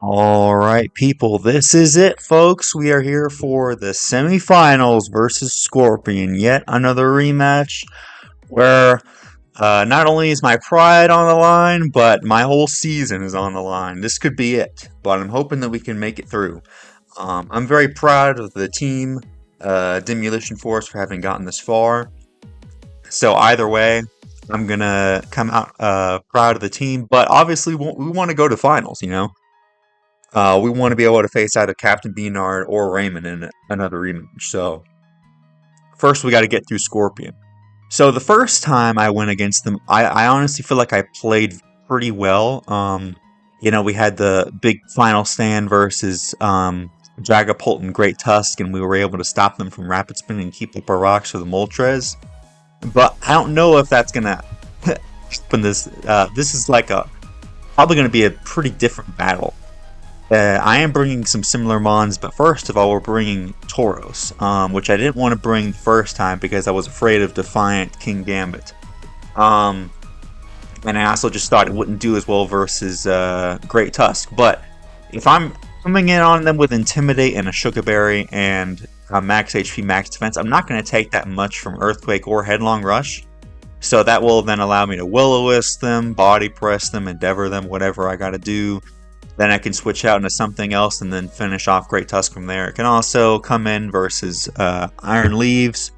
All right, people, this is it, folks. We are here for the semifinals versus Scorpion. Yet another rematch where not only is my pride on the line, but my whole season is on the line. This could be it, but I'm hoping that we can make it through. I'm very proud of the team, Demolition Force, for having gotten this far. So either way, I'm gonna come out proud of the team, but obviously we want to go to finals, you know? We want to be able to face either Captain Beanard or Raymond in another rematch. So first, we got to get through Scorpion. So the first time I went against them, I honestly feel like I played pretty well. We had the big final stand versus Dragapult and Great Tusk, and we were able to stop them from rapid spinning and keep up our rocks for the Moltres. But I don't know if that's gonna happen. This is like probably gonna be a pretty different battle. I am bringing some similar mons, but first of all, we're bringing Tauros, which I didn't want to bring the first time because I was afraid of Defiant King Gambit. And I also just thought it wouldn't do as well versus Great Tusk. But if I'm coming in on them with Intimidate and a Sugar Berry and max HP, max defense, I'm not going to take that much from Earthquake or Headlong Rush. So that will then allow me to Will-O-Wisp them, Body Press them, Endeavor them, whatever I got to do. Then I can switch out into something else and then finish off Great Tusk from there. It can also come in versus Iron Leaves,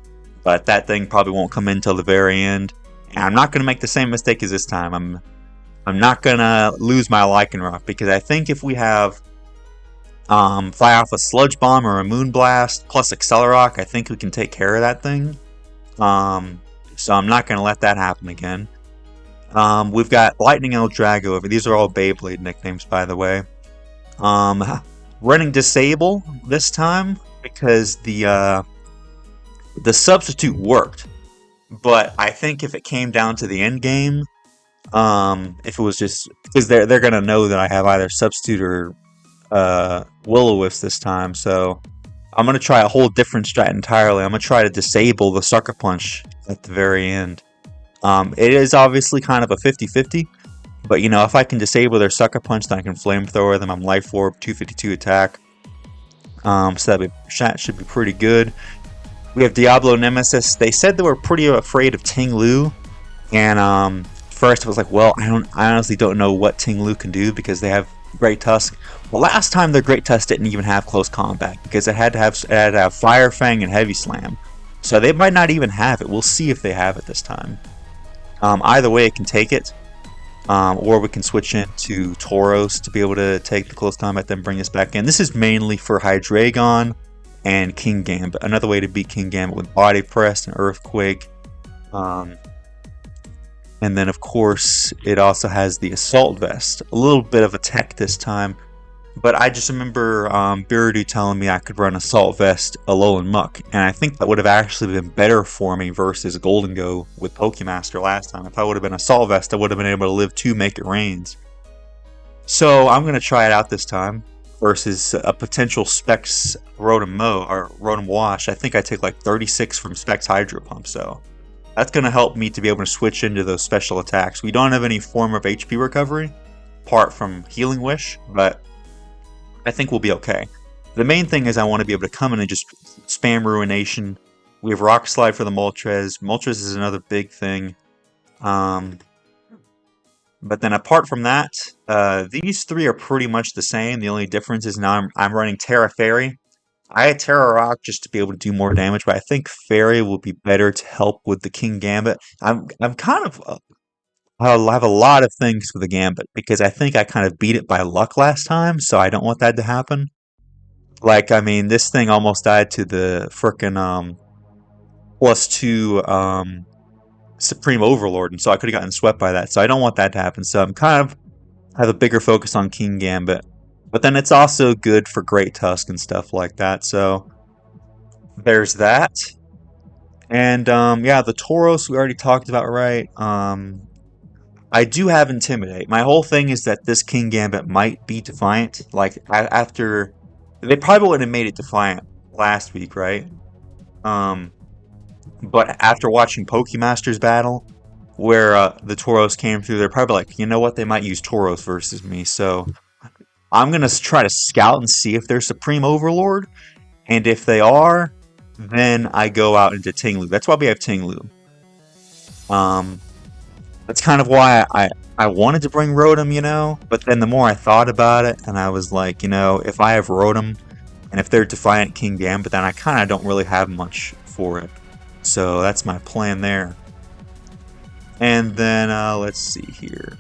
but that thing probably won't come in until the very end. And I'm not going to make the same mistake as this time. I'm not going to lose my Lycanroc because I think if we have fly off a Sludge Bomb or a Moonblast plus Accelerock, I think we can take care of that thing. So I'm not going to let that happen again. We've got Lightning Eldrago over. These are all Beyblade nicknames, by the way. Running Disable this time because the substitute worked. But I think if it came down to the end game, if it was just because they're gonna know that I have either substitute or Will-O-Wisp this time, so I'm gonna try a whole different strat entirely. I'm gonna try to disable the Sucker Punch at the very end. It is obviously kind of a 50-50, but if I can disable their Sucker Punch, then I can Flamethrower them. I'm Life Orb, 252 attack. So that should be pretty good. We have Diablo Nemesis. They said they were pretty afraid of Ting Lu, and first I was like, well, I honestly don't know what Ting Lu can do because they have Great Tusk. Well, last time their Great Tusk didn't even have close combat because it had to have Fire Fang and Heavy Slam. So they might not even have it. We'll see if they have it this time. Either way, it can take it, or we can switch into Tauros to be able to take the close combat, then bring us back in. This is mainly for Hydreigon and King Gambit. Another way to beat King Gambit with Body Press and Earthquake. And then, of course, it also has the Assault Vest. A little bit of a tech this time. But I just remember Biridu telling me I could run Assault Vest, Alolan Muck, and I think that would have actually been better for me versus Golden Go with Pokemaster last time. If I would have been Assault Vest, I would have been able to live 2 Make It Rains. So I'm going to try it out this time versus a potential Specs Rotom Mow or Rotom Wash. I think I take like 36 from Specs Hydro Pump, so that's going to help me to be able to switch into those special attacks. We don't have any form of HP recovery apart from Healing Wish, but I think we'll be okay. The main thing is I want to be able to come in and just spam Ruination. We have Rock Slide for the Moltres. Moltres is another big thing. But then apart from that, these three are pretty much the same. The only difference is now I'm running Terra Fairy. I had Terra Rock just to be able to do more damage, but I think Fairy will be better to help with the King Gambit. I'm kind of I'll have a lot of things with the Gambit because I think I kind of beat it by luck last time, so I don't want that to happen. Like, I mean, this thing almost died to the frickin' +2 Supreme Overlord, and so I could have gotten swept by that, so I don't want that to happen. So I'm kind of have a bigger focus on King Gambit. But then it's also good for Great Tusk and stuff like that, so there's that. And yeah, the Tauros we already talked about, right? I do have Intimidate. My whole thing is that this King Gambit might be Defiant. Like, after... They probably wouldn't have made it Defiant last week, right? But after watching Pokemasters battle, where the Tauros came through, they're probably like, you know what? They might use Tauros versus me. So I'm going to try to scout and see if they're Supreme Overlord. And if they are, then I go out into Tinglu. That's why we have Tinglu. That's kind of why I wanted to bring Rotom, you know? But then the more I thought about it, and I was like, you know, if I have Rotom, and if they're Defiant King Gambit, then I kind of don't really have much for it. So that's my plan there. And then, let's see here.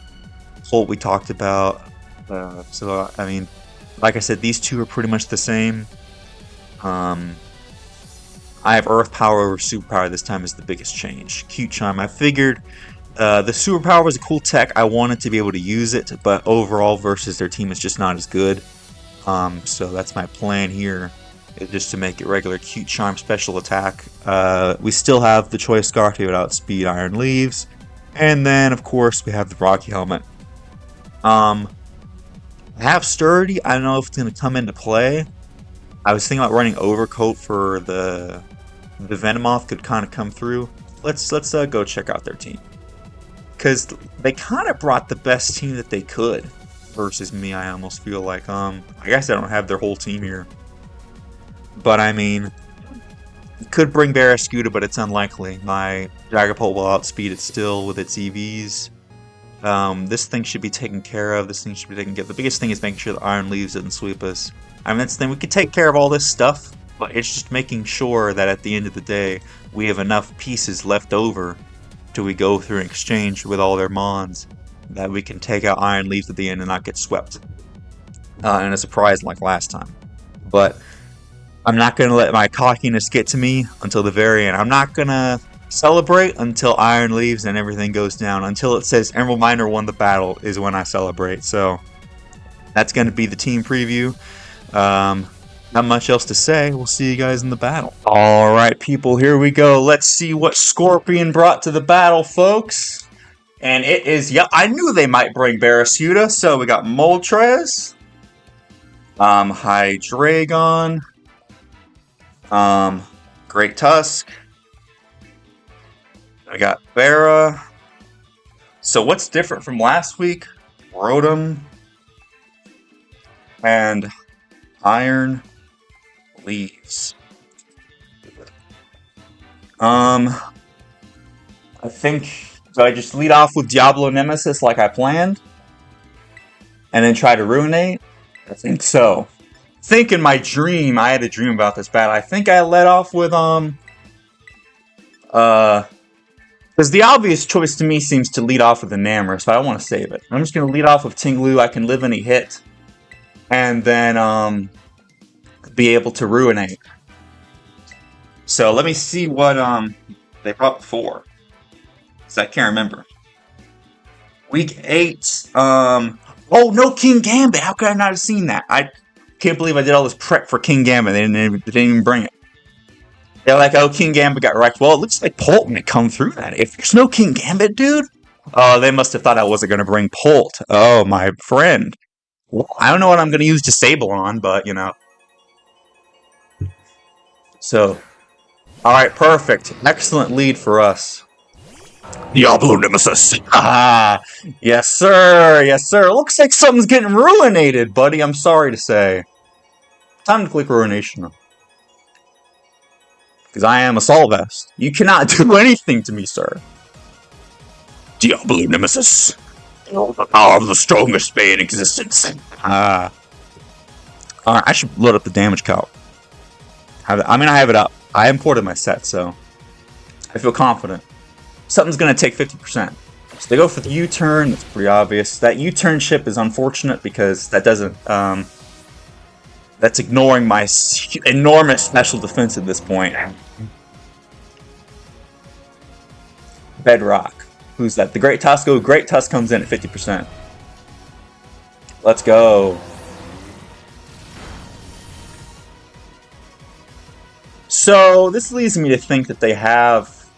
Holt we talked about. So, I mean, like I said, these two are pretty much the same. I have Earth Power over Superpower this time is the biggest change. Cute Charm. I figured the Superpower was a cool tech. I wanted to be able to use it, but overall versus their team is just not as good. So that's my plan here, is just to make it regular Cute Charm special attack. We still have the Choice Scarf to outspeed Iron Leaves. And then, of course, we have the Rocky Helmet. I have Sturdy. I don't know if it's going to come into play. I was thinking about running Overcoat for the Venomoth could kind of come through. Let's go check out their team, because they kind of brought the best team that they could versus me. I almost feel like I guess I don't have their whole team here, but I mean, could bring Barrascuda, but it's unlikely. My Dragapult will outspeed it still with its EVs. This thing should be taken care of. This thing should be taken care of. The biggest thing is making sure the Iron Leaves doesn't sweep us. I mean, that's the thing. We could take care of all this stuff, but it's just making sure that at the end of the day, we have enough pieces left over till we go through an exchange with all their mons that we can take out Iron Leaves at the end and not get swept in a surprise like last time. But I'm not going to let my cockiness get to me until the very end. I'm not going to celebrate until Iron Leaves and everything goes down. Until it says Emerald Miner won the battle is when I celebrate. So that's going to be the team preview. Not much else to say. We'll see you guys in the battle. Alright, people, here we go. Let's see what Scorpion brought to the battle, folks. And it is, yeah, I knew they might bring Barrascuda. So we got Moltres, Hydreigon, Great Tusk. I got Barra. So what's different from last week? Rotom and Iron Leaves. I think, so I just lead off with Diablo Nemesis like I planned, and then try to Ruinate? I think so. I think in my dream, I had a dream about this battle. I think I led off with, because the obvious choice to me seems to lead off with Enamorus, but I want to save it. I'm just going to lead off with Tinglu. I can live any hit, and then, be able to Ruinate. So let me see what they brought before, because I can't remember. Week 8. Oh, no King Gambit. How could I not have seen that? I can't believe I did all this prep for King Gambit. They didn't even bring it. They're like, oh, King Gambit got wrecked. Well, it looks like Polt might come through that. If there's no King Gambit, dude. Oh, they must have thought I wasn't going to bring Polt. Oh, my friend. Well, I don't know what I'm going to use Disable on, but, you know. So, alright, perfect. Excellent lead for us. Diablo Nemesis. Ah, yes, sir. Yes, sir. Looks like something's getting ruinated, buddy. I'm sorry to say. Time to click Ruination. Because I am a Solvest. You cannot do anything to me, sir. Diablo Nemesis. The power of the strongest spade in existence. Alright, I should load up the damage calc. I mean, I have it up. I imported my set, so I feel confident. Something's going to take 50%. So they go for the U-turn. That's pretty obvious. That U-turn chip is unfortunate because that doesn't... that's ignoring my enormous special defense at this point. Bedrock. Who's that? The Great Tusk. Oh, Great Tusk comes in at 50%. Let's go. So, this leads me to think that they have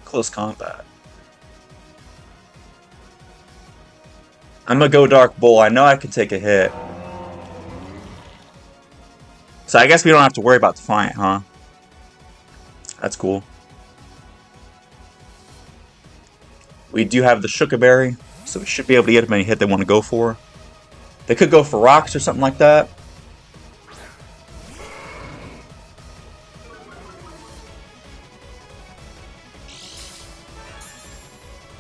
close combat. I'm gonna go Dark Bull. I know I can take a hit. So I guess we don't have to worry about Defiant, huh? That's cool. We do have the Shuka Berry, so we should be able to get them any hit they want to go for. They could go for rocks or something like that.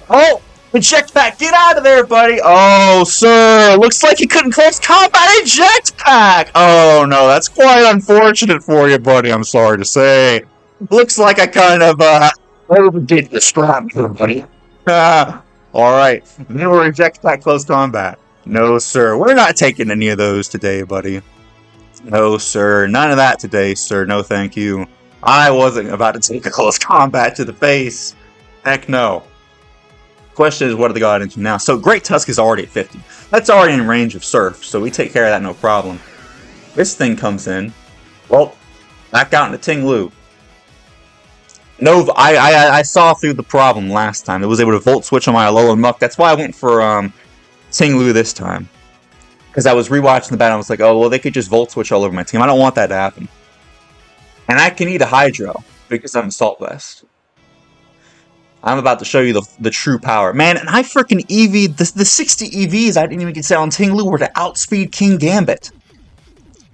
Oh! Eject pack! Get out of there, buddy! Oh, sir! Looks like you couldn't close combat eject pack! Oh, no, that's quite unfortunate for you, buddy, I'm sorry to say. Looks like I kind of, overdid the strap here, buddy. Alright. No eject pack close combat. No, sir. We're not taking any of those today, buddy. No, sir. None of that today, sir. No, thank you. I wasn't about to take a close combat to the face. Heck no. Question is, what do they got into now? So Great Tusk is already at 50. That's already in range of Surf, so we take care of that no problem. This thing comes in. Well, back out into Ting Lu. No, I saw through the problem last time. It was able to Volt Switch on my Alolan Muck. That's why I went for Ting Lu this time. Because I was rewatching the battle, I was like, oh, well, they could just Volt Switch all over my team. I don't want that to happen. And I can eat a Hydro, because I'm Assault Vest. I'm about to show you the true power. Man, and I freaking EV'd the 60 EVs I didn't even get set on Ting Lu were to outspeed King Gambit.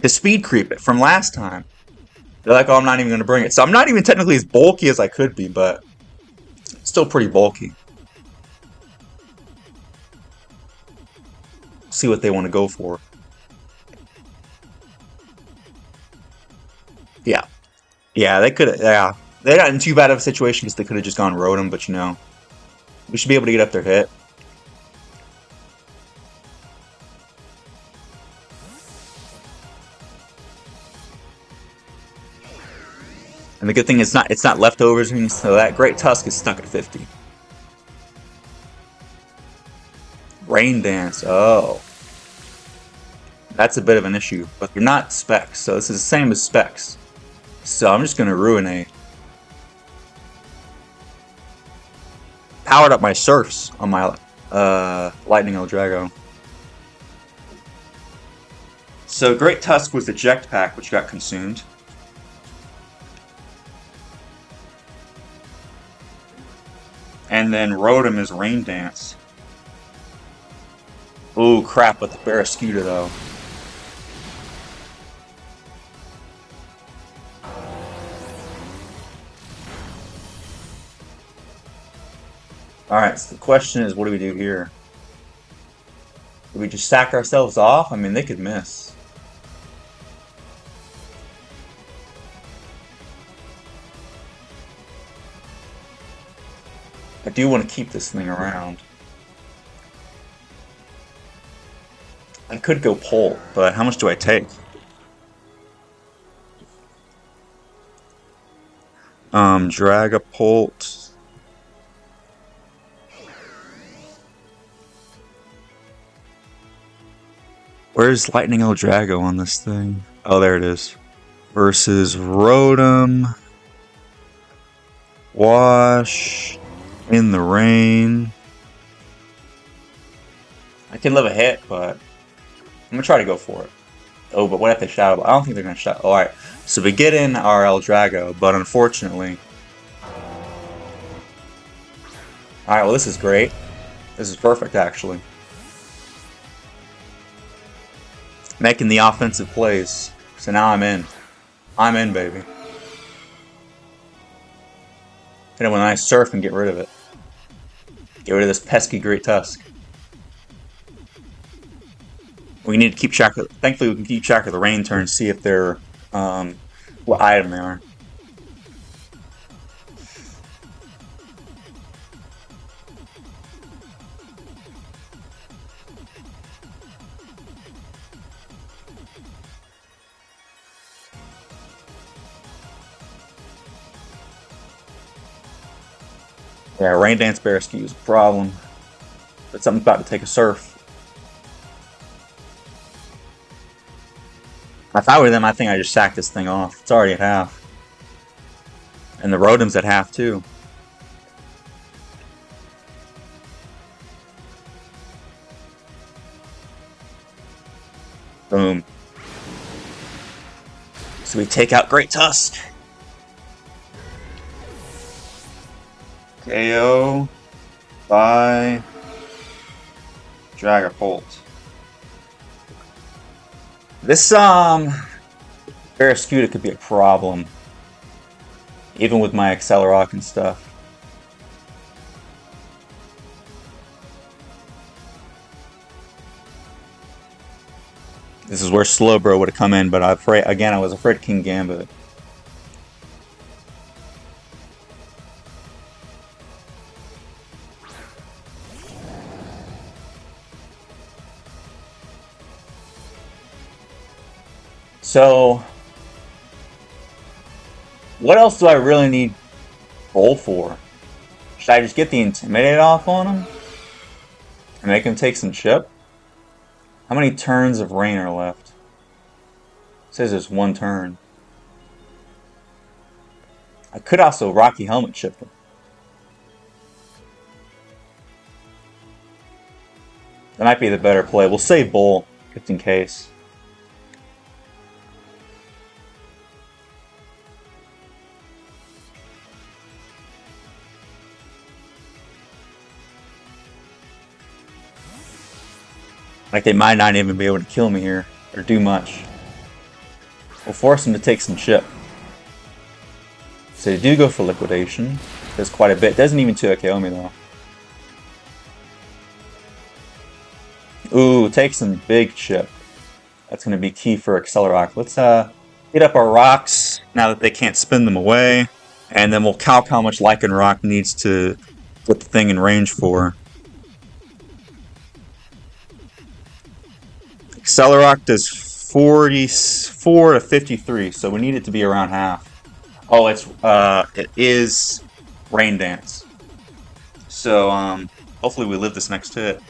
To speed creep it from last time. They're like, oh, I'm not even going to bring it. So I'm not even technically as bulky as I could be, but still pretty bulky. See what they want to go for. Yeah. Yeah, they could have, yeah. They're not in too bad of a situation because they could have just gone Rotom, but you know, we should be able to get up their hit. And the good thing is it's not leftovers, so that Great Tusk is stuck at 50. Rain Dance, oh. That's a bit of an issue, but they're not Specs, so this is the same as Specs. So I'm just going to Ruinate. Powered up my Surfs on my Lightning Eldrago. So Great Tusk was Eject Pack, which got consumed. And then Rotom is Rain Dance. Ooh, crap, with the Barraskewda though. Alright, so the question is, what do we do here? Do we just sack ourselves off? I mean, they could miss. I do want to keep this thing around. I could go Pole, but how much do I take? Dragapult. Where's Lightning Eldrago on this thing? Oh, there it is. Versus Rotom. Wash. In the rain. I can live a hit, but I'm going to try to go for it. Oh, but what if they Shadow? I don't think they're going to Shadow. Alright, so we get in our Eldrago, but unfortunately... Alright, well this is great. This is perfect, actually. Making the offensive plays. So now I'm in. I'm in, baby. Hit him with a nice Surf and get rid of it. Get rid of this pesky Great Tusk. We need to keep track of... Thankfully, we can keep track of the rain turns, see if they're... what item they are. Yeah, Rain Dance Barraskewda is a problem. But something's about to take a Surf. If I were them, I think I just sack this thing off. It's already at half. And the Rotom's at half, too. Boom. So we take out Great Tusk. KO by Dragapult. This Barraskewda could be a problem, even with my Accelerock and stuff. This is where Slowbro would have come in, but I was afraid King Gambit. So, what else do I really need Bull for? Should I just get the Intimidate off on him? And make him take some chip? How many turns of Rain are left? It says there's one turn. I could also Rocky Helmet chip him. That might be the better play. We'll save Bull, just in case. Like, they might not even be able to kill me here, or do much. We'll force them to take some chip. So they do go for liquidation. Does quite a bit. Doesn't even 2-KO me though. Ooh, take some big chip. That's going to be key for Accelerock. Let's hit up our rocks now that they can't spin them away. And then we'll calc how much Lycanroc needs to put the thing in range for. Accelerock does 44 to 53, so we need it to be around half. Oh, it is Rain Dance. So hopefully we live this next hit.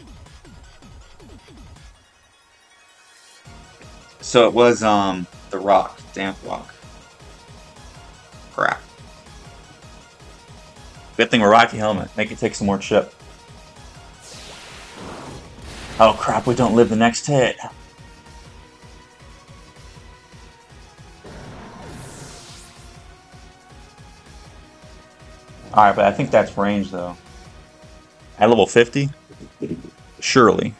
So it was the rock, damp rock. Crap. Good thing we're Rocky Helmet. Make it take some more chip. Oh crap, we don't live the next hit. Alright, but I think that's range though. At level 50? Surely.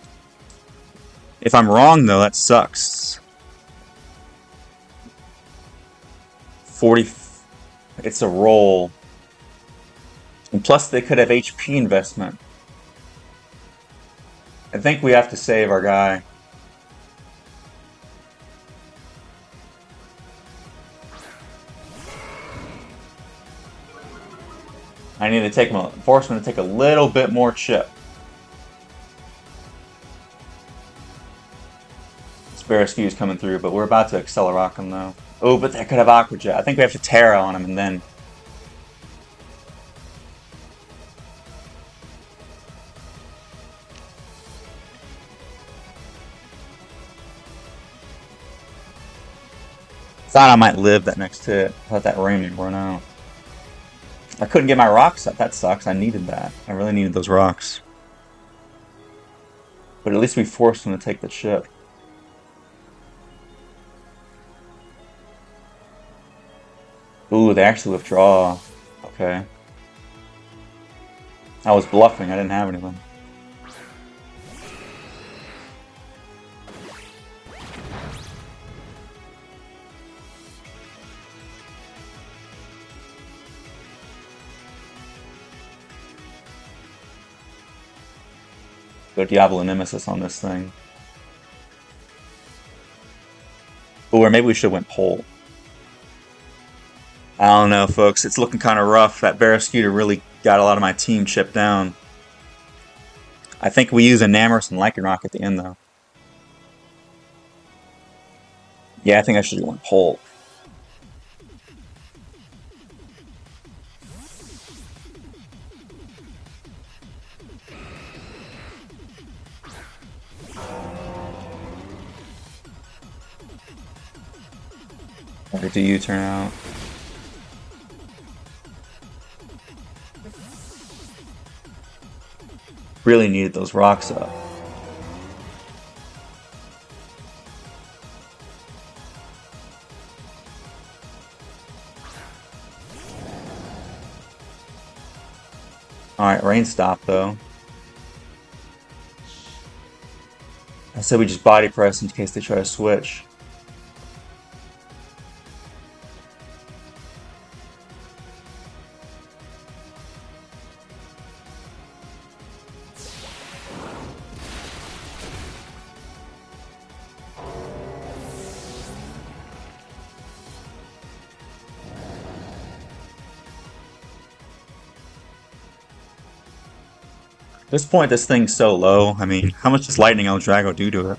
If I'm wrong though, that sucks. 40. It's a roll. And plus they could have HP investment. I think we have to save our guy. I need to take my enforcement to take a little bit more chip. Baraskew is coming through, but we're about to Accelerock him though. Oh, but that could have Aqua Jet. I think we have to Terra on him and then. Thought I might live that next hit. I thought that rain would run out. I couldn't get my rocks up. That sucks. I needed that. I really needed those rocks. But at least we forced him to take the chip. Ooh, they actually withdraw. Okay. I was bluffing. I didn't have anything. Go Diablo Nemesis on this thing. Ooh, or maybe we should have went Pole. I don't know, folks. It's looking kind of rough. That Barraskewda really got a lot of my team chipped down. I think we use a Namorous and Lycanroc at the end, though. Yeah, I think I should have went Pole. Or do you turn out? Really needed those rocks up. Alright, rain stop though. I said we just body press in case they try to switch. At this point, this thing's so low. I mean, how much does Lightning El Drago do to it?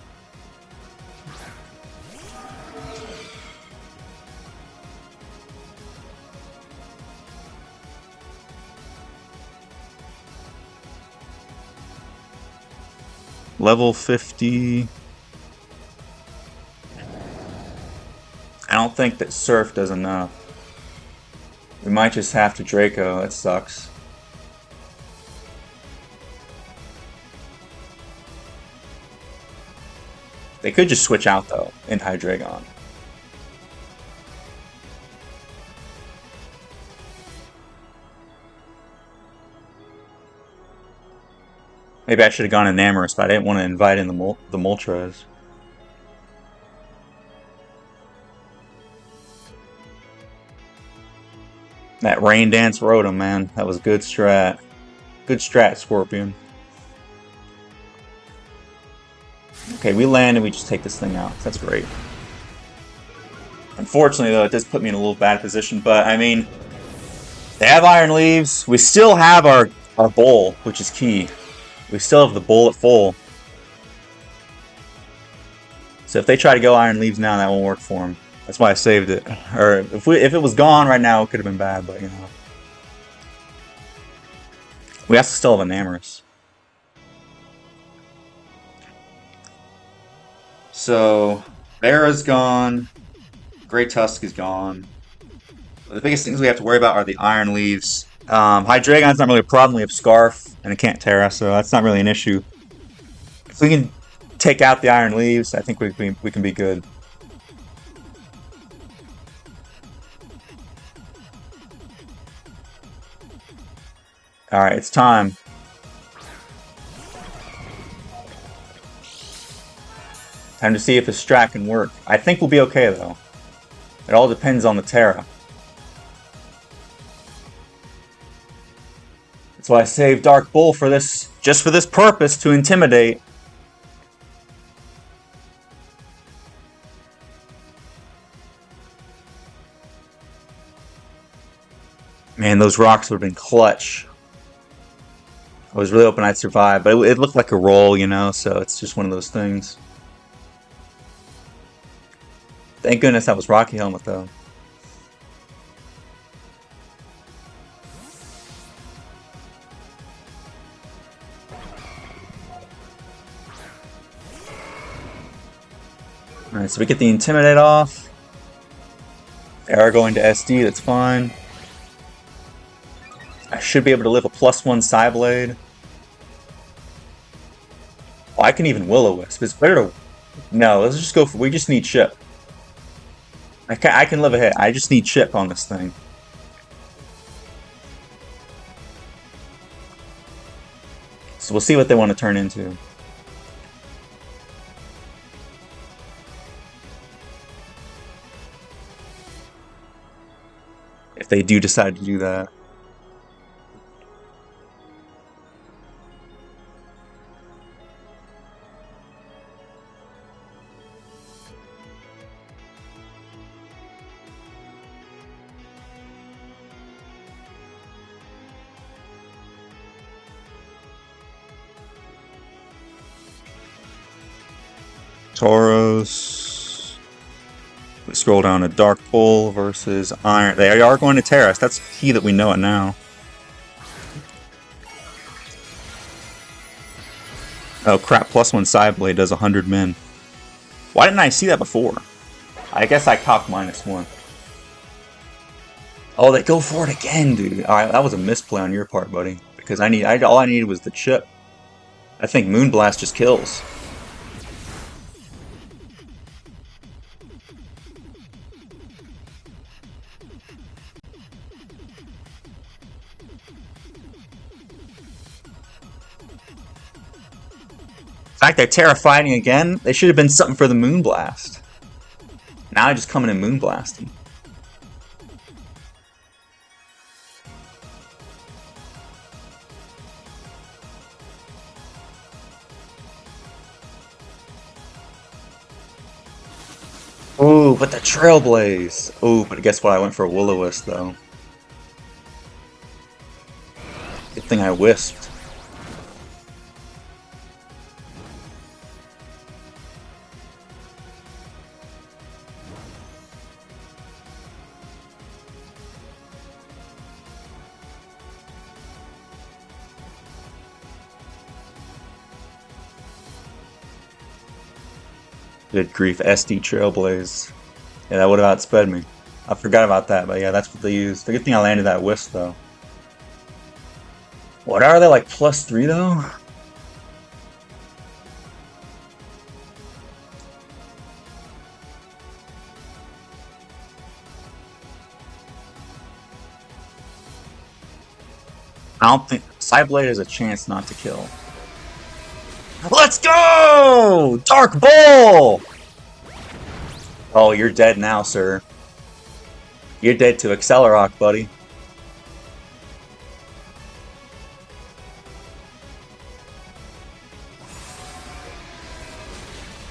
Level 50. I don't think that Surf does enough. We might just have to Draco. That sucks. They could just switch out though into Hydreigon. Maybe I should have gone Enamorous, but I didn't want to invite in the Moltres. That Rain Dance rode him, man. That was good strat. Good strat, Scorpion. Okay, we land and we just take this thing out. That's great. Unfortunately, though, it does put me in a little bad position, but I mean, they have Iron Leaves. We still have our bowl, which is key. We still have the bowl at full. So if they try to go Iron Leaves now, that won't work for them. That's why I saved it. Or if it was gone right now, it could have been bad, but you know. We have to still have Enamorous. So, Bera's gone. Great Tusk is gone. The biggest things we have to worry about are the Iron Leaves. Hydreigon's not really a problem. We have Scarf, and it can't Terra, so that's not really an issue. If we can take out the Iron Leaves, I think we can be good. Alright, it's time. Time to see if this strat can work. I think we'll be okay, though. It all depends on the Terra. That's why I saved Dark Bull for this, just for this purpose, to intimidate. Man, those rocks would have been clutch. I was really hoping I'd survive, but it looked like a roll, you know, so it's just one of those things. Thank goodness that was Rocky Helmet, though. Alright, so we get the Intimidate off. They are going to SD, that's fine. I should be able to live a +1 Psyblade. Oh, I can even Will-O-Wisp. It's better to... No, let's just go for... We just need Chip. I can live a hit. I just need Chip on this thing. So we'll see what they want to turn into. If they do decide to do that. Tauros. We scroll down to Dark Bull versus Iron. They are going to Terrace. That's key that we know it now. Oh crap, +1 Psyblade does 100 min. Why didn't I see that before? I guess I cocked -1. Oh, they go for it again, dude. Alright, that was a misplay on your part, buddy. Because all I needed was the chip. I think Moonblast just kills. In fact, they're Terra-fighting again. They should have been something for the Moonblast. Now I just come in and Moonblast them. Ooh, but the Trailblaze. Ooh, but guess what? I went for a Will-O-Wisp, though. Good thing I wisped. Good grief, SD Trailblaze. Yeah, that would have outsped me. I forgot about that, but yeah, that's what they used. The good thing I landed that wisp, though. What are they, like +3, though? I don't think... Psyblade has a chance not to kill. Let's go! Dark Bull! Oh, you're dead now, sir. You're dead to Accelerock, buddy.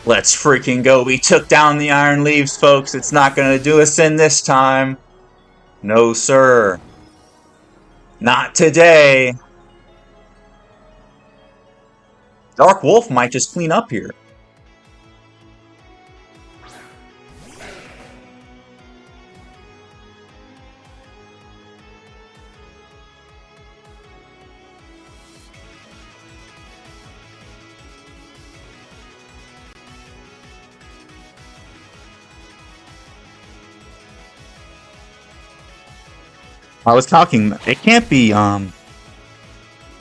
Let's freaking go. We took down the Iron Leaves, folks. It's not going to do us in this time. No, sir. Not today. Dark Wolf might just clean up here. I was talking... It can't be,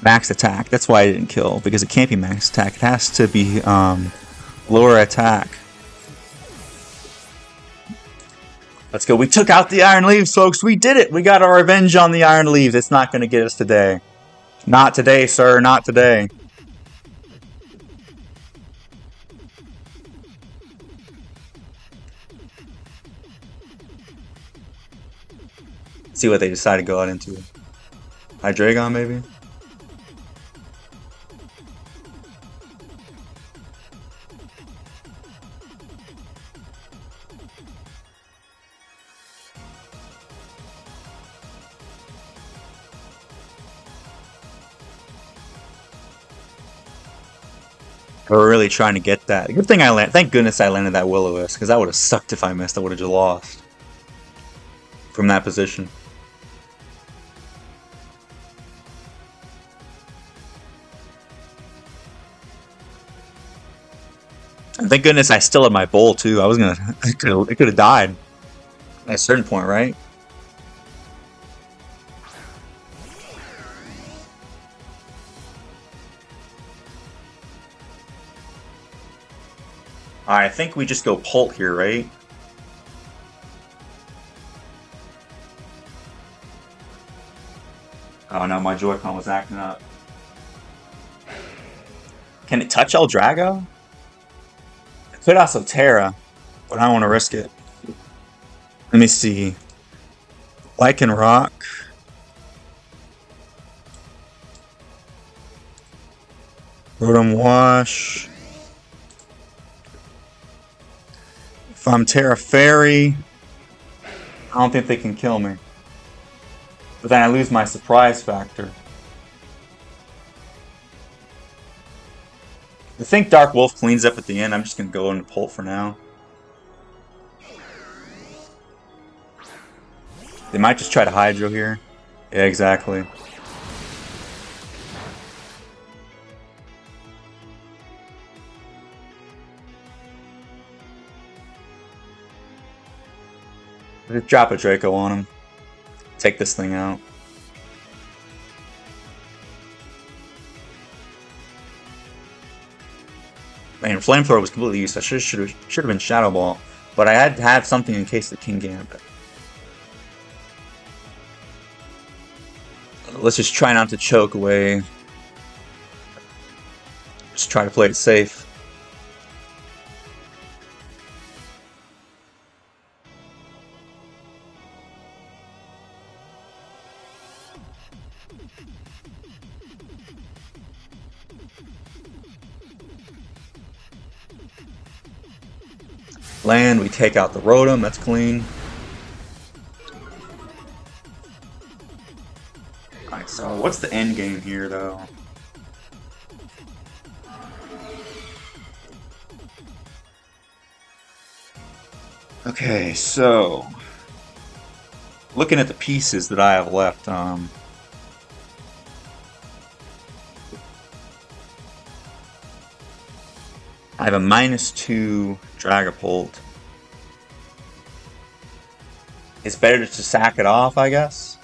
max attack. That's why I didn't kill, because it can't be max attack. It has to be lower attack. Let's go. We took out the Iron Leaves, folks. We did it. We got our revenge on the Iron Leaves. It's not going to get us today. Not today, sir. Not today. See what they decide to go out into. Hydreigon, maybe? We're really trying to get that. Good thing I landed. Thank goodness I landed that Will-O-Wisp, because that would have sucked if I missed. I would have just lost from that position. And thank goodness I still had my bowl too. I was gonna. It could have died at a certain point, right? Alright, I think we just go Pult here, right? Oh no, my Joy-Con was acting up. Can it touch Eldrago? It could also Terra, but I don't want to risk it. Let me see. Lycan Rock. Rotom Wash. If I'm Terra Fairy, I don't think they can kill me. But then I lose my surprise factor. I think Dark Wolf cleans up at the end. I'm just going to go into Pult for now. They might just try to Hydro here. Yeah, exactly. Just drop a Draco on him. Take this thing out. Man, Flamethrower was completely useless. Should have been Shadow Ball, but I had to have something in case the King Gambit. Let's just try not to choke away. Just try to play it safe. Land, we take out the Rotom, that's clean. Alright, so what's the end game here, though? Okay, so looking at the pieces that I have left, I have a -2 Dragapult. It's better to sack it off, I guess.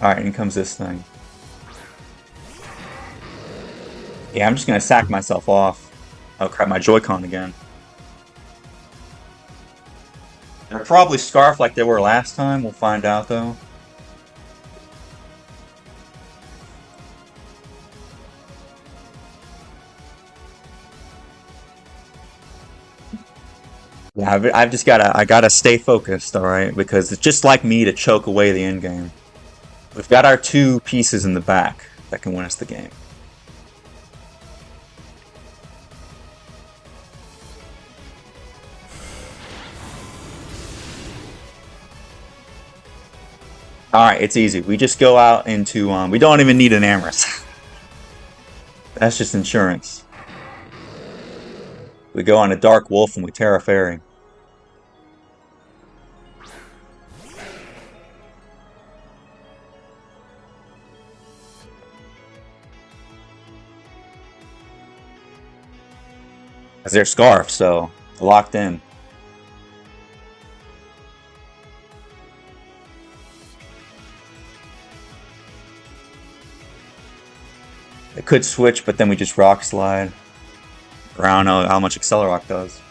Alright, in comes this thing. Yeah, I'm just gonna sack myself off. Oh crap, my Joy-Con again. They're probably Scarf like they were last time, we'll find out though. Yeah, I've just I gotta stay focused, alright? Because it's just like me to choke away the endgame. We've got our 2 pieces in the back that can win us the game. Alright, it's easy. We just go out into, we don't even need an Amorous. That's just insurance. We go on a Dark Wolf and we Terra Fairy. As they're Scarf, so locked in. It could switch, but then we just Rock Slide. Or I don't know how much Accelerock does.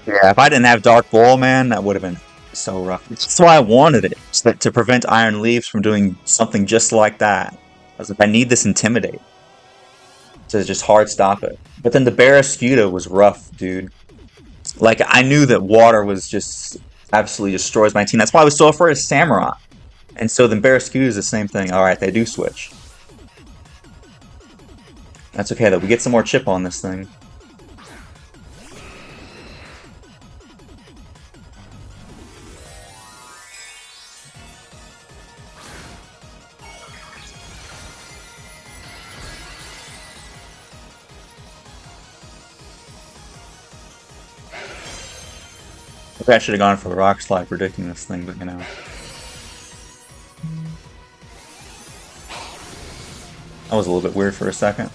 Yeah, if I didn't have Dark Ball, man, that would have been so rough. That's why I wanted it, to prevent Iron Leaves from doing something just like that. I was like, I need this Intimidate to just hard stop it. But then the Barraskewda was rough, dude. Like, I knew that water was just absolutely destroys my team. That's why I was so afraid of Samurai. And so then Barraskewda is the same thing. Alright, they do switch. That's okay, though. We get some more chip on this thing. Maybe I should have gone for the Rock Slide predicting this thing, but you know. That was a little bit weird for a second.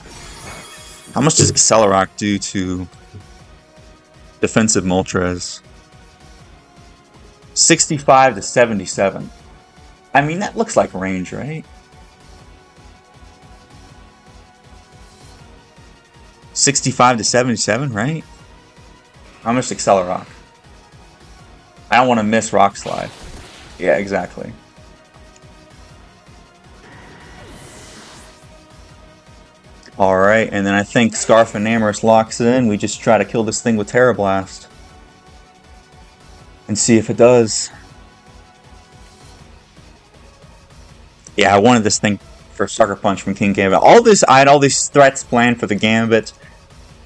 How much does Accelerock do to defensive Moltres? 65 to 77. I mean, that looks like range, right? 65 to 77, right? How much Accelerock? I don't want to miss Rock Slide. Yeah, exactly. Alright, and then I think Scarf and Amorous locks in. We just try to kill this thing with Terra Blast. And see if it does. Yeah, I wanted this thing for Sucker Punch from King Gambit. I had all these threats planned for the Gambit,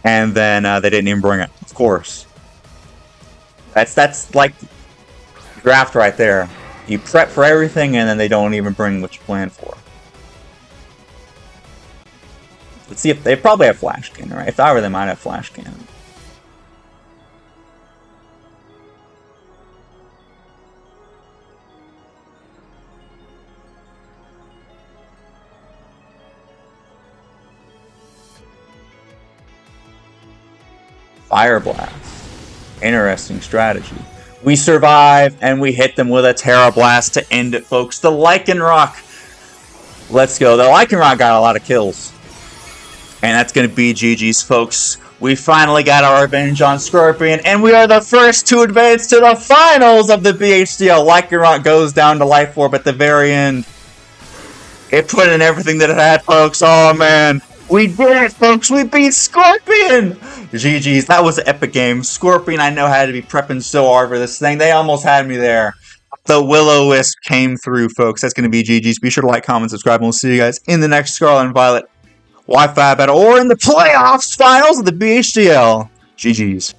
and then they didn't even bring it. Of course. That's like draft right there. You prep for everything, and then they don't even bring what you planned for. Let's see if they probably have Flash Cannon, right? If I were them, I'd have Flash Cannon. Fire Blast. Interesting strategy. We survive, and we hit them with a Terra Blast to end it, folks. The Lycanroc. Let's go. The Lycanroc got a lot of kills. And that's going to be GG's, folks. We finally got our revenge on Scorpion, and we are the first to advance to the finals of the BHDL. Lycanroc goes down to Life Orb at the very end. It put in everything that it had, folks. Oh, man. We did it, folks! We beat Scorpion! GG's, that was an epic game. Scorpion, I know, had to be prepping so hard for this thing. They almost had me there. The Will-O-Wisp came through, folks. That's going to be GG's. Be sure to like, comment, subscribe, and we'll see you guys in the next Scarlet and Violet Wi-Fi battle or in the playoffs finals of the BHDL. GG's.